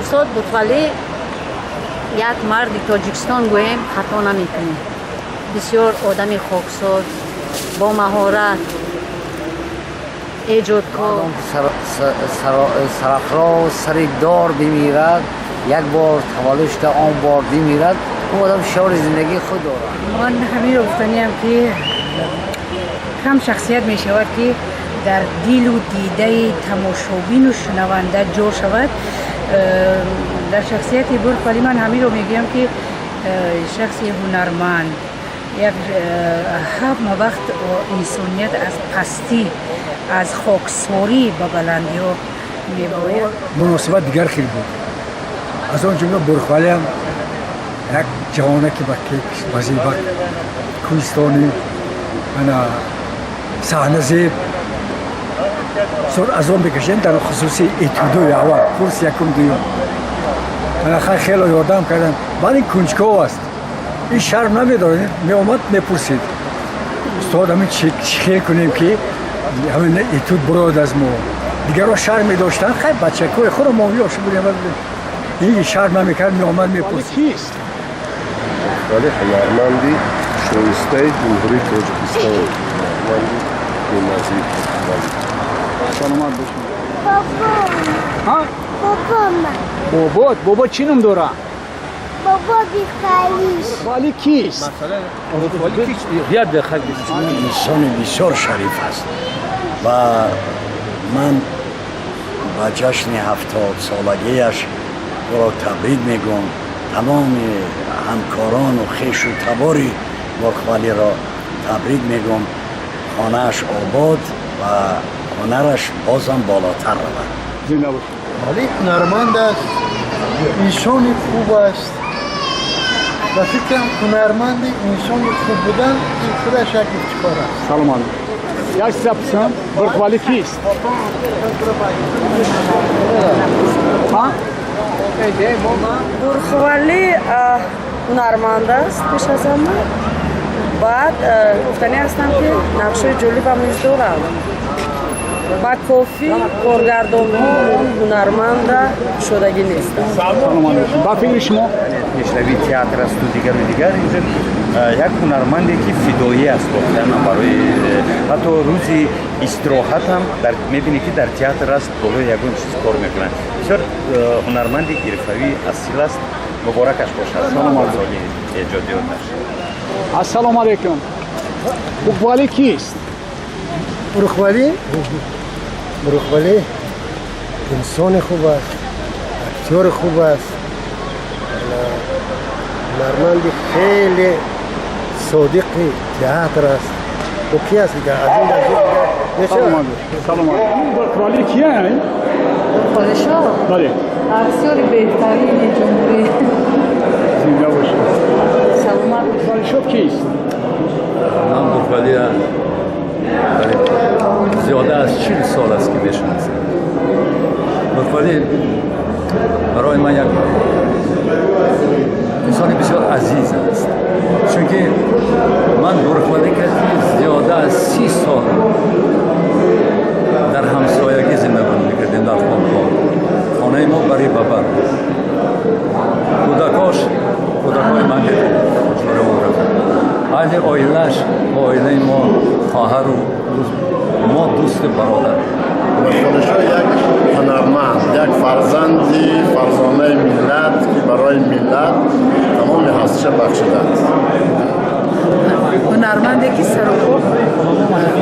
استاد بطوالی یک مرد تاجیکستان گویم خطا نمیکنه. بسیار آدم خاکساز با مهارت ایجادکار. سرافراز سرکدار بمیرد، یک بار تولدش آن بار بمیرد، اون آدم شعور زندگی خود دارد. من همین رو گفتنیم که هم شخصیت می شود که در دل و دیده تماشابین و شنونده جا شود. در شخصیت برخوالی من همین رو میگم که شخصی هنرمند یک هم وقت انسانیت از پستی از خاکساری به بلندی ها میباید. مناسبت دیگر خیلی بود. از آن جمله برخوالی هم یک جوانه که با وظیفه کوهستانی صحنه زیب سر از آن بکشن در خصوصی اتودوی اول کورس یکم دویم من خیلی یادم کردن. بعد این کنجکاو است، این شرم نمیداره، می آمد میپرسید استاد همین چی خیلی کنیم که همین اتود براد از ما دیگر رو شرم داشتن. خیلی بچه که خود ما بیاشه بودیم این شرم نمیکرد، می آمد میپرسید. کیست؟ ولی هنرمندی شایسته جمهوری تاجیکستان هنرمندی بی‌نظیر. سلامت باشین. بابا ها؟ بابا من بابا چی نام داره؟ بابا بیخالیش ولی کیست؟ بیاد بخیر. انسان بسیار شریف است و من با جشن 70 سالگیش او را تبریک میگم. تمام همکاران و خویش و تباری برخوالی را تبریک میگم. خانه‌اش آباد و هنرش بازم بالاتر رود. زنده باشین. ولی هنرمند است، انسان خوب است و فکرم هنرمند انسان خوب بودن این خودش یک افتخار است. سلامت. یک سبسم برخوالی کیست؟ ها؟ برخوالی هنرمند است پیش از همه. بعد گفتنی هستم که نقشه جالب هم نیز دارم. بعد کافی کارگردان ها هنرمند شدگی نیست. سلامت. با فکر شما؟ پیشروی تئاتر است و دیگر اینجا یک هنرمندی که فدایی است گفتن برای حتی روزی استراحت هم میبینی که در تئاتر است بالای یگون چیز کار میکنن. بسیار هنرمندی حرفه‌ای اصیل است. مبارکش باشد. سلامت. ایجادیاتش. السلام علیکم. برخوالی کیست؟ برخوالی انسان خوب است، اکتور خوب است، هنرمند خیلی صادق تئاتر است. و کی است دیگر از این دیگر سلام. برخوالی کیه؟ برخوالی شو؟ بله. اکسیور بهترین جمهوری. زنده باشین. سلامت. برخوالی شو کیست؟ من برخوالی زیاده از 40 سال است که میشناسم. برخوالی برای من یک انسان بسیار عزیز است، چون که من برخوالی که زیاده از 30 سال در همسایگی زندگی میکردیم در خانه ما برای بابا. کودکای من که جوره ما رفت آیلش با آیله ما خواهر و ما دوست برادر. برخوالی‌ها یک هنرمند، یک فرزانه ملت که برای ملت تمام هستش بخشیده است. هنرمندی که سرکوب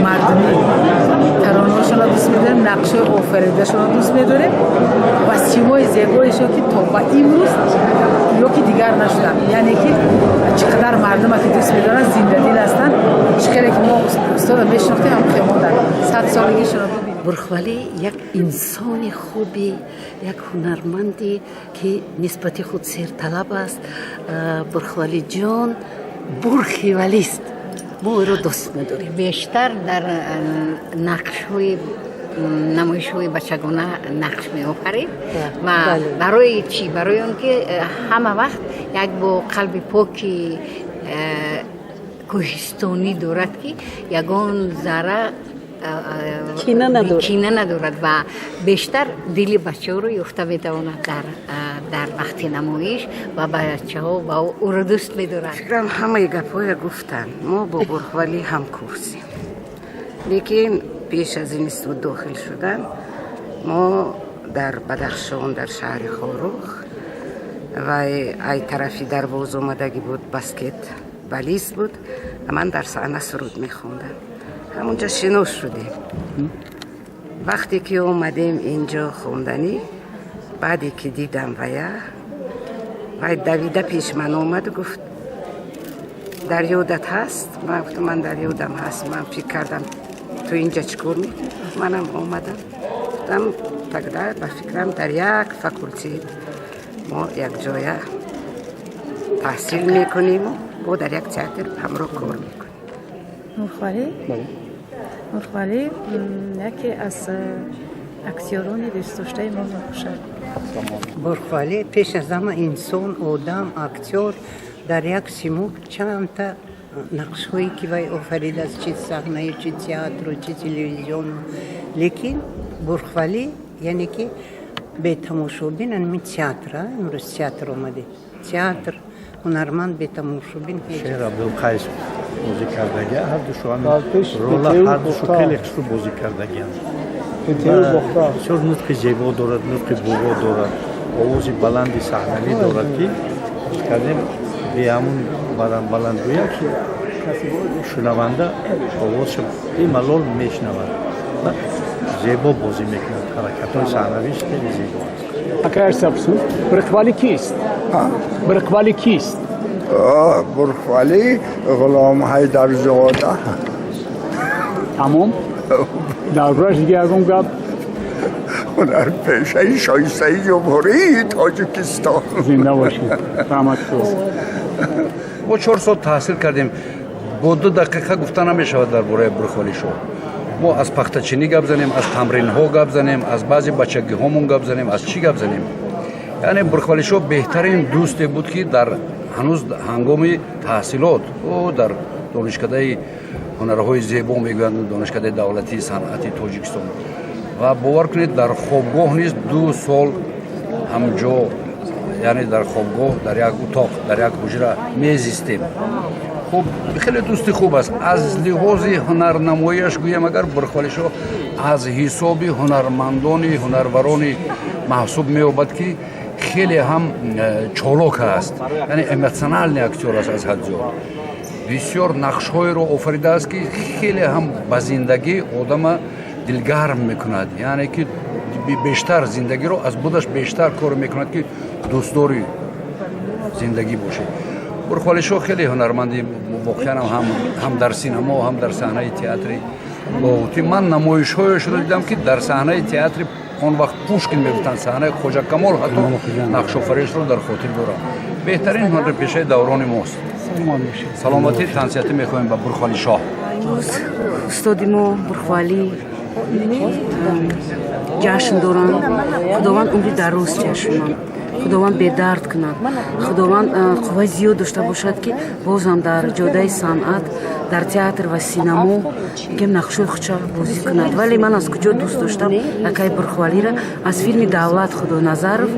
مردمی ترانه‌هاشون رو دوست می‌داریم، نقشه آفریده‌شون رو دوست می‌داریم و سیمای زیبایشون که تا به امروز یکی دیگر نشدن. یعنی که چقدر مردم که دوست می‌دارن زنده دل هستن. چقدر که ما استاد میشناختیم هم خیلی در 100 سالگیشون رو ببینیم. برخوالی یک انسان خوبی، یک هنرمندی که نسبت خود سرطلب است. برخوالی جان برخوالی است. ما او رو دوست می‌داریم. بیشتر در نقش‌های نمایش‌های بچگانه نقش می‌آفرید و برای چی؟ برای اون که همه وقت یک با قلب پاکی کوهستانی دارد که یگان ذره کینه ندارد و بیشتر دل بچه ها رو یافته میتواند در وقت نمایش و بچه ها با او رو دوست میدارد. فکرم همه گپای گفتن ما با برخوالی هم کورسیم، لیکن پیش از این استود داخل شدن ما در بدخشان در شهر خاروخ و ای طرفی در باز اومدگی بود بسکت بلیس بود، من در صحنه سرود میخوندم، همونجا شناس شدیم. وقتی که اومدیم اینجا خوندنی، بعدی که دیدم و دویده پیش من اومد و گفت در یادت هست؟ من گفتم من در یادم هست. من فکر کردم تو اینجا چکور می؟ منم اومدم گفتم تقدر به فکرم در یک فکولتی ما یک جای تحصیل میکنیم و در یک تئاتر همراه کار میکنیم. نورخوالی؟ نورخوالی یکی از اکتیوران دوست داشته ما میباشد. برخوالی پیش از همه انسان، آدم، اکتیور در یک سیمو چند تا نقش هایی که وی آفرید از چه صحنه، چه تئاتر و چه تلویزیون، لیکن برخوالی یعنی که به تماشابین انمی تئاتر، امروز تئاتر آمده، تئاتر هنرمند به تماشابین شعر عبدالقیس بازی کردگی هر دوشو همین رولا هر دوشو خیلی خسرو بازی کردگی بسیار نطق زیبا دارد، نطق بوبا دارد، آوازی بلندی صحنوی دارد که کردیم به همون بلندگویی که شنونده آوازش این ملال میشنود و زیبا بازی میکند، حرکت های صحنویش خیلی زیبا است. اگر سبسون برقوالی کیست؟ برقوالی کیست؟ برخوالی غلام حیدرزاده. تمام؟ در برش دیگه اگم گفت هنر پیشه شایسته جمهوری تاجیکستان. زنده باشید. رحمت کنید. ما 4 سال تحصیل کردیم. با 2 دقیقه گفتن نمیشود درباره برخوالی شو. ما از پختچینی گپ زنیم، از تمرین ها گپ زنیم، از بعضی بچگی هامون گپ زنیم، از چی گپ زنیم. یعنی برخوالی شو بهترین دوستی بود که در هنوز هنگام تحصیلات و در دانشکده هنرهای زیبا میگویند دانشکده دولتی صنعتی تاجیکستان و باور کنید در خوابگاه نیز 2 سال همجا، یعنی در خوابگاه در یک اتاق در یک حجره میزیستیم. خب خیلی دوستی خوب است. از لحاظ هنرنماییش گویم اگر برخوالیشو از حساب هنرمندانی هنرورانی محسوب می‌یابد که خیلی هم چالاک است، یعنی اموشنال اکتور است از حد زیاد. بسیار نقش‌های رو آفریده است که خیلی هم به زندگی آدم دلگرم میکند، یعنی که بیشتر زندگی رو از بودش بیشتر کار میکند که دوستداری زندگی باشه. برخوالیشو خیلی هنرمندی واقعا هم در سینما هم در صحنه تئاتری باوتی. من نمایش‌هایش رو دیدم که در صحنه تئاتر اون وقت پوشکین میگفتن، صحنه خوجا کمال حتی نقش آفرینش رو در خاطر دارم. بهترین هنرپیشه دوران ماست. سلامتی تنسیتی میخوایم به برخوالی شاه. استاد ما برخوالی جشن دارن، خداوند عمری دراز جشنند، خداوند به درد کنند، خداوند قوای زیاد داشته باشد که بازم در جاده صنعت در تئاتر و سینما میگم نقشای خودش بازی کند. ولی من از کجا دوست داشتم اکای برخوالی را از فیلم دولت خدا نظرов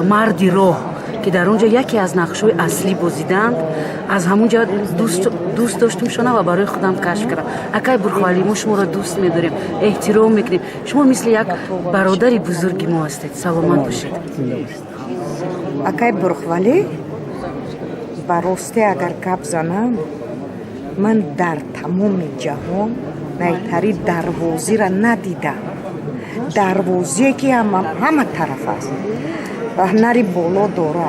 مردی راه که در اونجا یکی از نقشای اصلی بازیدند، از همونجا دوست داشتم شما و برای خودم کشف کردم. اکای برخوالی ما شما را دوست می‌داریم، احترام می‌کنیم. شما مثل یک برادری بزرگی ما هستید. سلامت باشید. اکای برخوالی براستی اگر گپ زنم، من در تمام جهان نیتری دروازی را ندیدم. دروازی که همه طرف است و هنری بالا داره،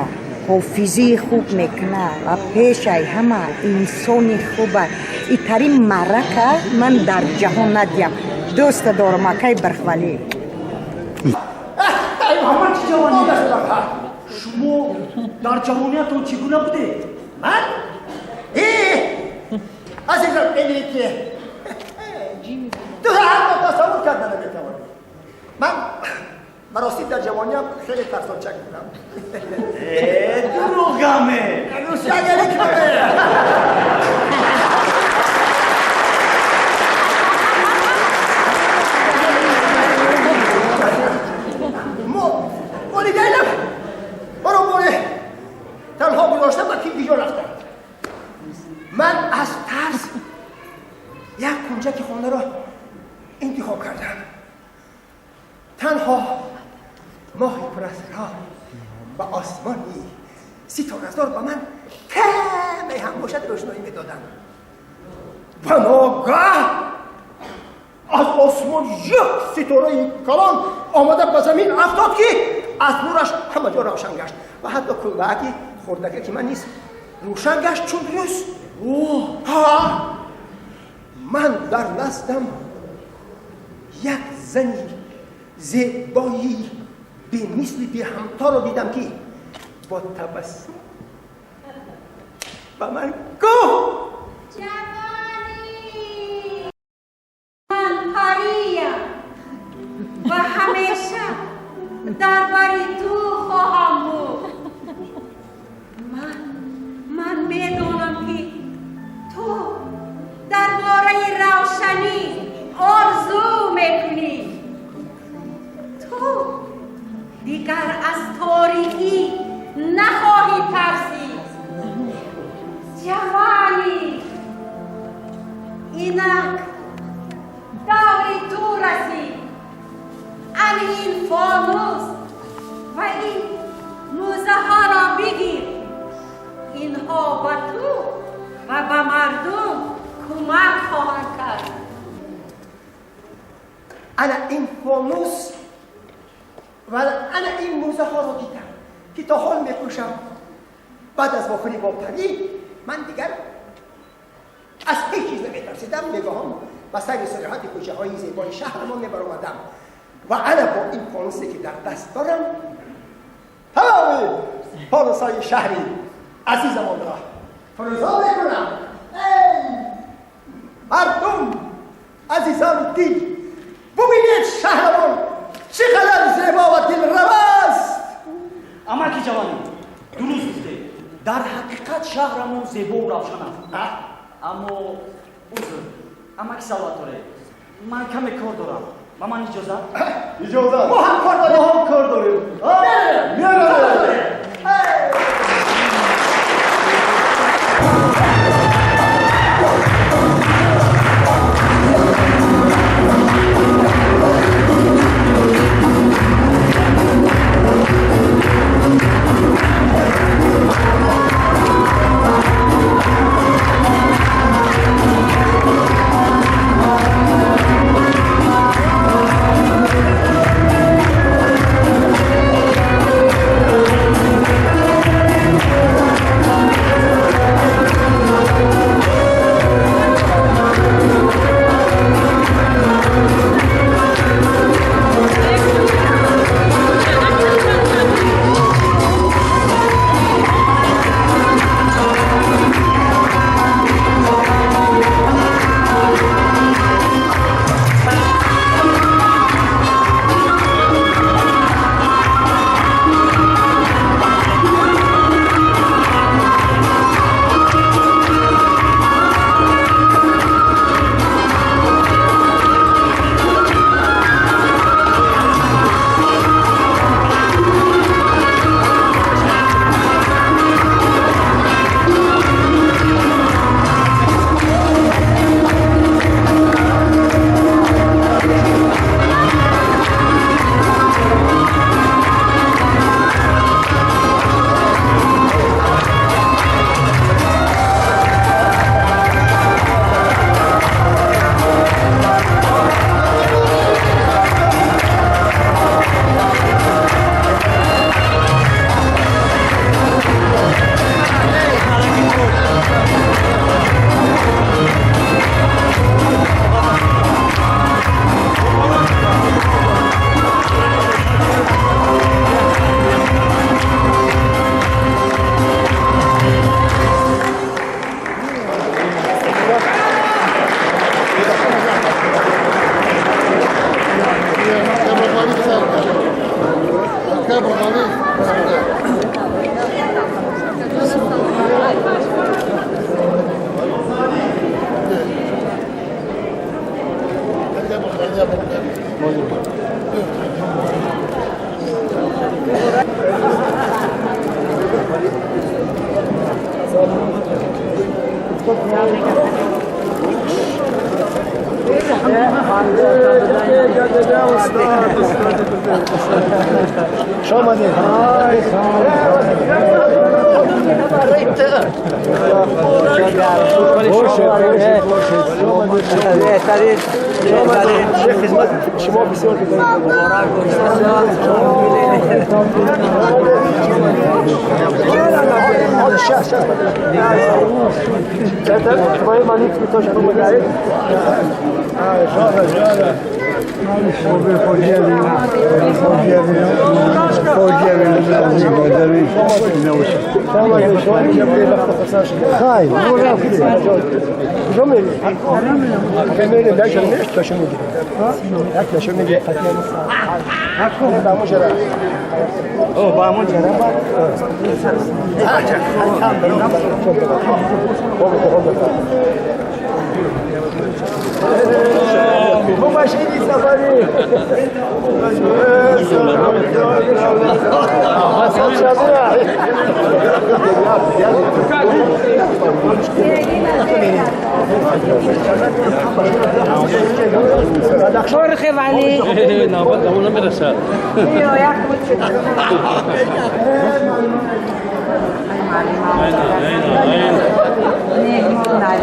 حافظی خوب میکنه و پیش همه انسانی خوبه. ایتری مرکه من در جهان ندیدم. دوست دارم اکای برخوالی. همه چی جوانی دست بخواه. شما در جوانیتون چگونه بوده؟ من؟ عزیزم اینه که تو هر تصور کردن نمیتوانی. من براستی در جوانیم خیلی ترسانچک بودم. دروغمه. روسیه من از ترس یک کنجک خانه را انتخاب کردم. تنها ماهی پر از راه و آسمانی ستاره‌دار به من کمی هم باشد روشنایی میدادند. و ناگاه از آسمان یک ستاره کلان آمده به زمین افتاد که از نورش همه جا روشن گشت و حتی کلبه‌ای خردکی که من نیست روشن گشت چون روز. من در نزدم یک زنی زیبایی به مثل بی همتا رو دیدم که با تبسم و من گفت جوانی من پریم و همیشه درباره تو خواهم بود. من میدونم که تو درباره روشنی آرزو میکنی. تو دیگر از تاریکی نخواهی ترسید. جوانی اینک دور تو رسید. این فانوس و این موزه ها را بگیر. اینها به تو و به مردم کمک خواهند کرد. انا این فانوس و انا این موزه ها را دیدم که تا حال میپوشم. بعد از واکنی با پری من دیگر از هیچ چیز نمیترسیدم. نگاهم به سیر سراحت کوچه های زیبای شهرمان میبرآمدم و انا با این فانوسی که در دست دارم تمام فانوس‌های شهری عزیزمان را فروزان میکنم. ای مردم عزیزان دل، ببینید شهرمان چقدر زیبا و دلربا است. اما که جوانی درست گفته، در حقیقت شهرمون زیبا و روشن است. اما عذر، اما که سلواتوره، من کمی کار دارم. با من اجازه؟ ما هم کار داریم. شامدین خدمت شما بسیار مباشرين سفري برخب علي نابد مدرسة ايوه ياكل الله